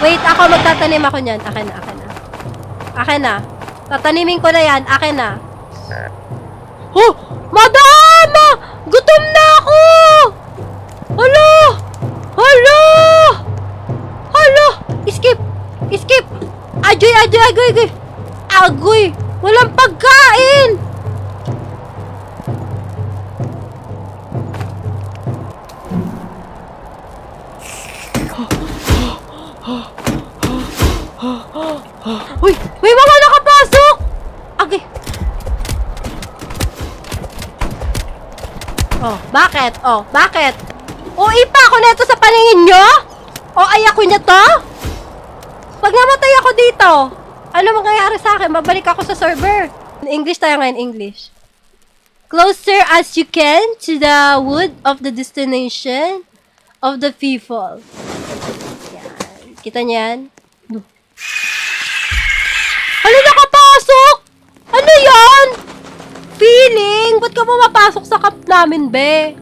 Wait, ako magtatanim ako niyan. Akin na, akin na. Akin na. Tatanimin ko na yan. Akin na. Oh! Madam! Gutom na ako! Hala! Hala! Hala! Skip! Skip! Agoy, agoy, agoy, agoy! Agoy! Walang pagkain! Uy! May mga nakapasok! Okay. Oh, bakit? Oh, bakit? O, ipa ako na ito sa paningin nyo? O, ay ako niya to? Pag namatay ako dito, ano mangyayari sa akin? Mabalik ako sa server. In English tayo ngayon, English. Closer as you can to the wood of the destination of the people. Yan. Kita niyan? Ano nakapasok? Ano yan? Feeling? Ba't ka pumapasok sa camp namin, be?